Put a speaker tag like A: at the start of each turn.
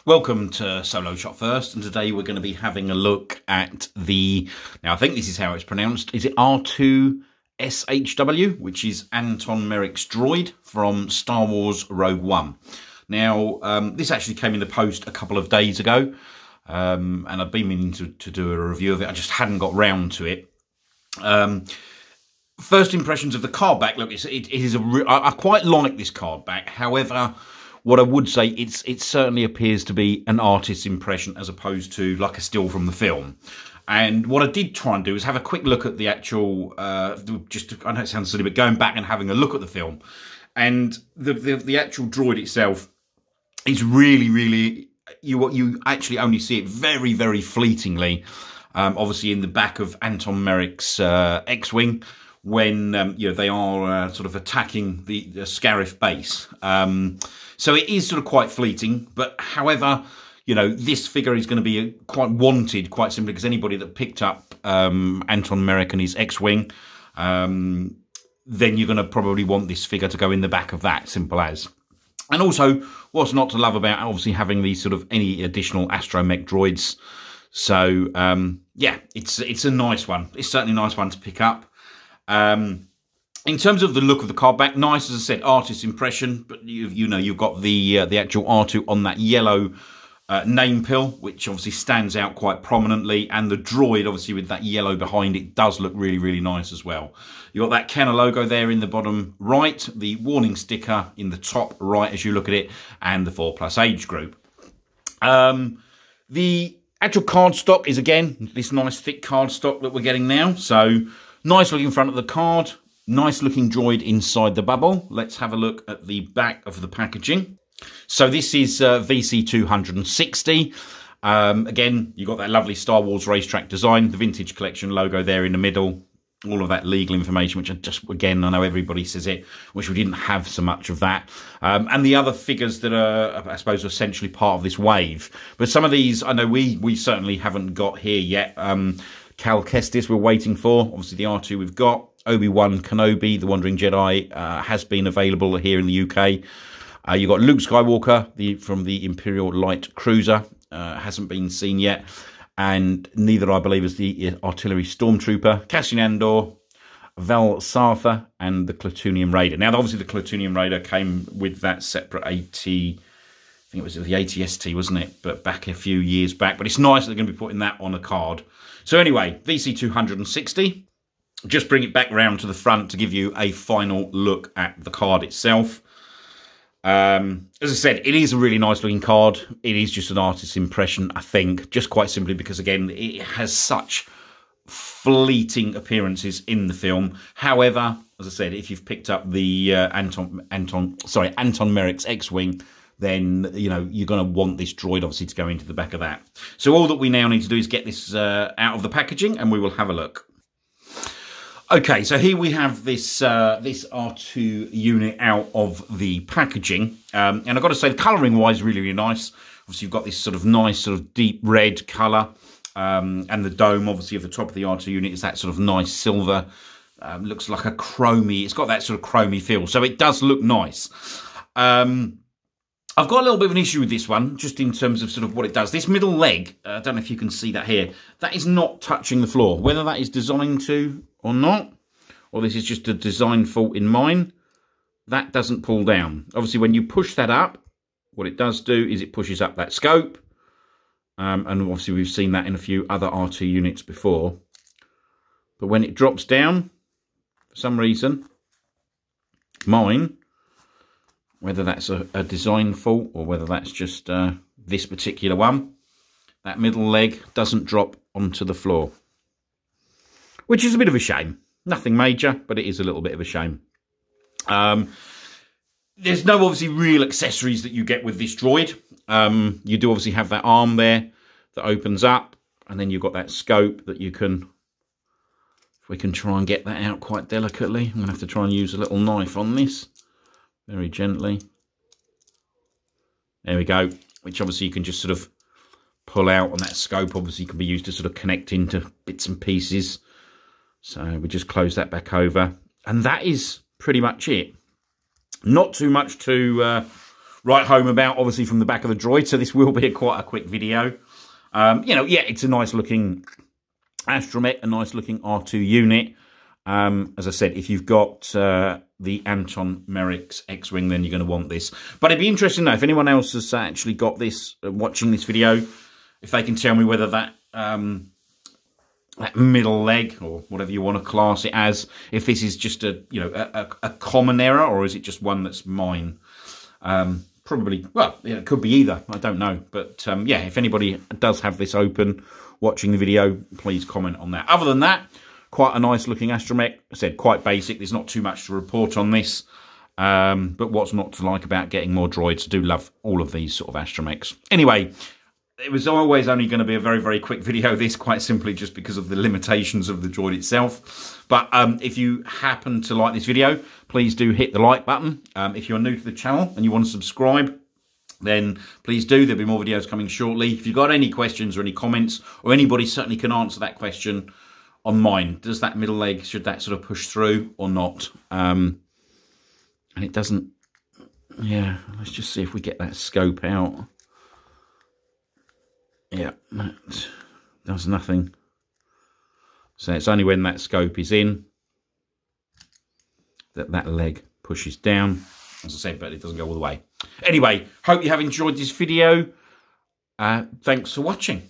A: Welcome to Solo Shot First, and today we're going to be having a look at the, now I think this is how it's pronounced, is it R2-SWH, which is Anton Merrick's droid from Star Wars Rogue One. Now, this actually came in the post a couple of days ago, and I've been meaning to do a review of it. I just hadn't got round to it. First impressions of the card back, look, I quite like this card back. However, what I would say, it certainly appears to be an artist's impression as opposed to like a still from the film. And what I did try and do is have a quick look at the actual, I know it sounds silly, but going back and having a look at the film. And the actual droid itself is really, you actually only see it very, very fleetingly, obviously in the back of Anton Merrick's X-Wing, when they are sort of attacking the Scarif base. So it is sort of quite fleeting, but however, this figure is going to be quite wanted, quite simply, because anybody that picked up Anton Merrick and his X-Wing, then you're going to probably want this figure to go in the back of that, simple as. And also, what's not to love about obviously having these sort of any additional astromech droids. So yeah, it's a nice one. It's certainly a nice one to pick up. In terms of the look of the card back, nice, as I said, artist's impression, but you've got the actual R2 on that yellow name pill, which obviously stands out quite prominently, and the droid, obviously with that yellow behind it, does look really nice as well. You've got that Kenner logo there in the bottom right, the warning sticker in the top right as you look at it, and the 4+ age group. The actual cardstock is, again, this nice thick cardstock that we're getting now, so nice looking front of the card. Nice looking droid inside the bubble. Let's have a look at the back of the packaging. So this is VC260. Again, you've got that lovely Star Wars racetrack design, the Vintage Collection logo there in the middle, all of that legal information, which again, I know everybody says it, which we didn't have so much of that. And the other figures that are, I suppose, essentially part of this wave. But some of these, I know we certainly haven't got here yet. Cal Kestis we're waiting for. Obviously the R2 we've got. Obi-Wan Kenobi, the Wandering Jedi, has been available here in the UK. You've got Luke Skywalker from the Imperial Light Cruiser. Hasn't been seen yet. And neither, I believe, is the Artillery Stormtrooper. Cassian Andor, Val Sartha, and the Clotunium Raider. Now, obviously, the Clotunium Raider came with that separate AT... I think it was the ATST, wasn't it? But back a few years back. But it's nice that they're going to be putting that on a card. So anyway, VC260. Just bring it back round to the front to give you a final look at the card itself. As I said, it is a really nice looking card. It is just an artist's impression, I think, just quite simply because, again, it has such fleeting appearances in the film. However, as I said, if you've picked up the Anton Merrick's X-Wing, then, you're going to want this droid, obviously, to go into the back of that. So all that we now need to do is get this out of the packaging, and we will have a look. Okay, so here we have this this R2 unit out of the packaging, and I've got to say, the colouring-wise, really nice. Obviously, you've got this sort of nice, sort of deep red colour, and the dome, obviously, at the top of the R2 unit is that sort of nice silver. Looks like a chromy. It's got that sort of chromy feel, so it does look nice. I've got a little bit of an issue with this one, just in terms of sort of what it does. This middle leg, I don't know if you can see that here, that is not touching the floor. Whether that is designed to or not, or this is just a design fault in mine, that doesn't pull down. Obviously, when you push that up, what it does do is it pushes up that scope. And obviously, we've seen that in a few other R2 units before. But when it drops down, for some reason, mine, whether that's a design fault or whether that's just this particular one, that middle leg doesn't drop onto the floor. Which is a bit of a shame. Nothing major, but it is a little bit of a shame. There's no obviously real accessories that you get with this droid. You do obviously have that arm there that opens up, and then you've got that scope that you can, if we can try and get that out quite delicately. I'm going to have to try and use a little knife on this. Very gently. There we go. Which obviously you can just sort of pull out, and that scope obviously can be used to sort of connect into bits and pieces. So we just close that back over. And that is pretty much it. Not too much to write home about, obviously, from the back of the Droid. So this will be quite a quick video. You know, yeah, it's a nice looking astromech, a nice looking R2 unit. As I said, if you've got the Anton Merrick's X-Wing, then you're going to want this. But it'd be interesting to know if anyone else has actually got this, watching this video, if they can tell me whether that that middle leg, or whatever you want to class it as, if this is just a, you know, a common error, or is it just one that's mine? Probably, well, yeah, it could be either. I don't know. But yeah, if anybody does have this open, watching the video, please comment on that. Other than that, quite a nice looking astromech. I said quite basic. There's not too much to report on this. But what's not to like about getting more droids? I do love all of these sort of astromechs. Anyway, it was always only going to be a very, very quick video, this, quite simply just because of the limitations of the Droid itself. But if you happen to like this video, please do hit the like button. If you're new to the channel and you want to subscribe, then please do. There'll be more videos coming shortly. If you've got any questions or any comments, or anybody certainly can answer that question on mine. Does that middle leg, should that sort of push through or not? And it doesn't. Yeah, let's just see if we get that scope out. Yeah, that does nothing. So it's only when that scope is in that that leg pushes down. As I said, but it doesn't go all the way. Anyway, hope you have enjoyed this video. Thanks for watching.